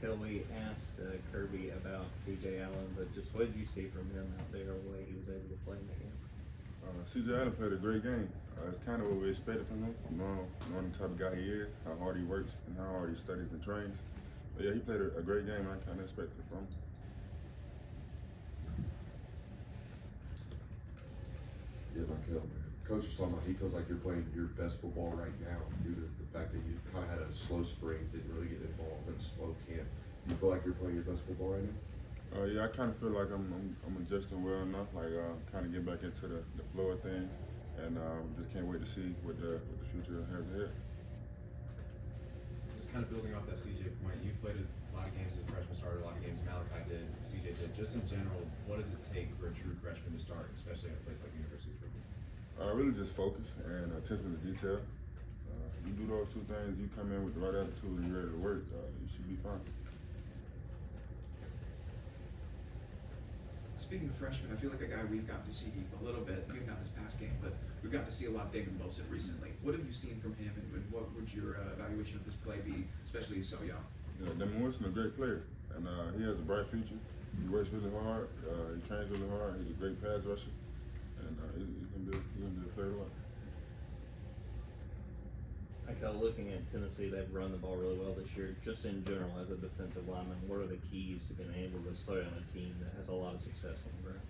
Mykel, we asked Kirby about C.J. Allen, but just what did you see from him out there, the way he was able to play in that game? C.J. Allen played a great game. It's kind of what we expected from him, knowing the type of guy he is, how hard he works, and how hard he studies and trains. But yeah, he played a great game. I kind of expected it from him. Yeah, Mykel, Coach was talking about he feels like you're playing your best football right now due to the fact that you kind of had a slow spring, didn't really get involved in a slow camp. Do you feel like you're playing your best football right now? Yeah, I kind of feel like I'm adjusting well enough, like kind of get back into the flow of things, and just can't wait to see what the future has ahead. Just kind of building off that CJ point, you played a lot of games as a freshman, started a lot of games Malachi did, CJ did. Just in general, what does it take for a true freshman to start, especially at a place like University of Georgia? Really just focus and attention to detail. You do those two things, you come in with the right attitude and you're ready to work, you should be fine. Speaking of freshmen, I feel like a guy we've gotten to see a little bit, maybe not this past game, but we've gotten to see a lot of David Wilson recently. What have you seen from him, and what would your evaluation of his play be, especially he's so young? Yeah, David Wilson is a great player, and he has a bright future. He works really hard, he trains really hard, he's a great pass rusher, and he's going to be a player to watch. Mykel, looking at Tennessee, they've run the ball really well this year. Just in general, as a defensive lineman, what are the keys to being able to slow down a team that has a lot of success on the ground?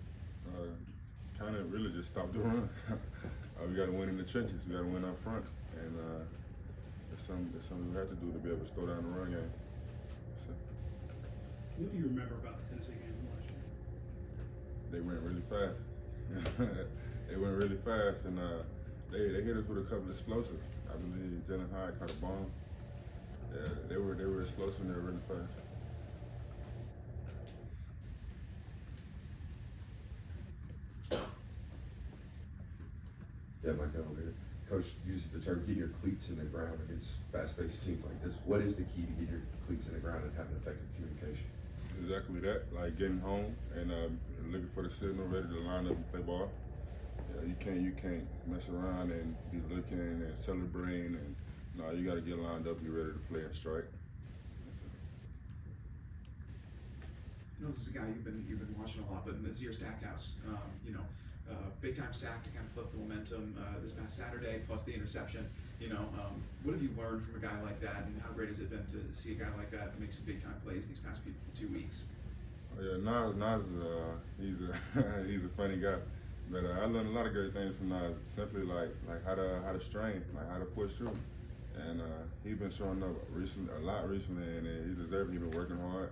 Kind of really just stop the run. We got to win in the trenches. We got to win up front, and it's something we have to do to be able to slow down the run game. So, what do you remember about the Tennessee game last year? They went really fast. They went really fast, and they hit us with a couple of explosives. I believe Jalen Hyde caught a bomb. Yeah, they were explosive and they were really fast. Yeah, Mykel, Coach uses the term getting your cleats in the ground against fast-paced teams like this. What is the key to getting your cleats in the ground and having effective communication? Exactly that, like getting home and looking for the signal, ready to line up and play ball. You can't mess around and be looking and celebrating, and no, you got to get lined up, be ready to play and strike. You know, this is a guy you've been watching a lot, but Nazir Stackhouse, big time sack to kind of flip the momentum this past Saturday, plus the interception. What have you learned from a guy like that, and how great has it been to see a guy like that make some big time plays these past 2 weeks? Oh, yeah, Nas he's a funny guy. But I learned a lot of great things from Nas, simply like how to strain, like how to push through. And he's been showing up a lot recently, and he deserves it. He's been working hard.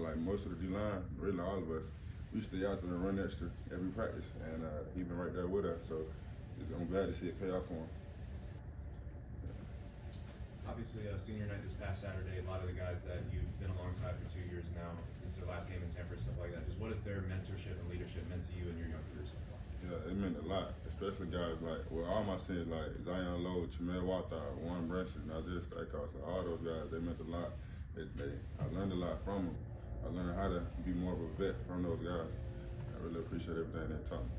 Like most of the D-line, really all of us, we stay out there and run extra every practice, and he's been right there with us. So I'm glad to see it pay off for him. Obviously, senior night this past Saturday, a lot of the guys that you've been alongside for 2 years now, this is their last game in Sanford, stuff like that. Just what has their mentorship and leadership meant to you in your young career so far? Yeah, it meant a lot, especially guys like, all my seniors, like Zion Lowe, Chamel Walthour, Warren Branson, Nazir Stackhouse, all those guys, they meant a lot. I learned a lot from them. I learned how to be more of a vet from those guys. I really appreciate everything they taught me.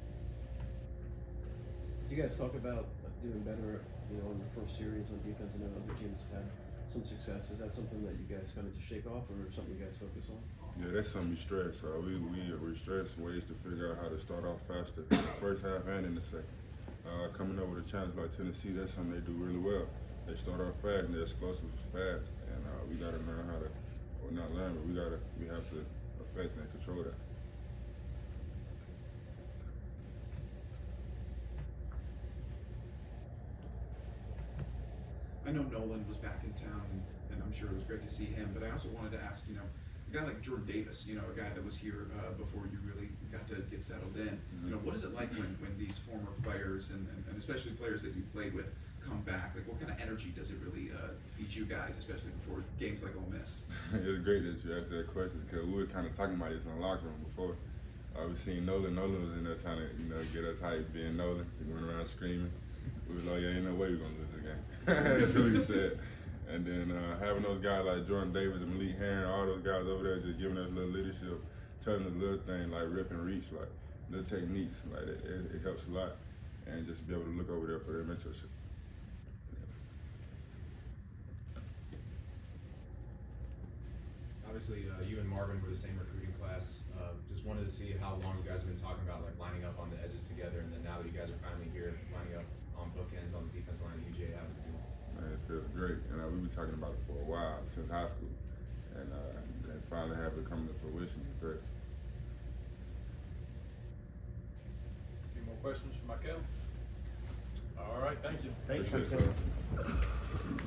Did you guys talk about doing better, in the first series on defense? I know other teams have had some success. Is that something that you guys kind of just shake off, or something you guys focus on? Yeah, that's something we stress. We stress ways to figure out how to start off faster, in the first half and in the second. Coming up with a challenge like Tennessee, that's something they do really well. They start off fast and they're explosive fast, and we got to learn how to, or not learn, but we have to affect and control that. I know Nolan was back in town, and I'm sure it was great to see him, but I also wanted to ask, a guy like Jordan Davis, a guy that was here before you really got to get settled in. What is it like when these former players, and especially players that you played with, come back? Like, what kind of energy does it really feed you guys, especially before games like Ole Miss? It's great that you asked that question, because we were kind of talking about this in the locker room before. We seen Nolan. Nolan was in there trying to, get us hyped, being Nolan. He went around screaming. We was like, yeah, ain't no way we're gonna lose this game. That's what he said. And then having those guys like Jordan Davis and Malik Herring, all those guys over there just giving us a little leadership, telling us little things like rip and reach, like little techniques, like it helps a lot. And just be able to look over there for their mentorship. obviously, you and Marvin were the same recruiting class. Just wanted to see how long you guys have been talking about like lining up on the edges together, and then now that you guys are finally here, lining up on bookends on the defensive line at UGA, how's it feel? Man, it feels great. And we've been talking about it for a while, since high school. And finally have it come to fruition. It's great. Any more questions for Mykel? All right, thank you. Thanks, Appreciate Mykel. it, sir.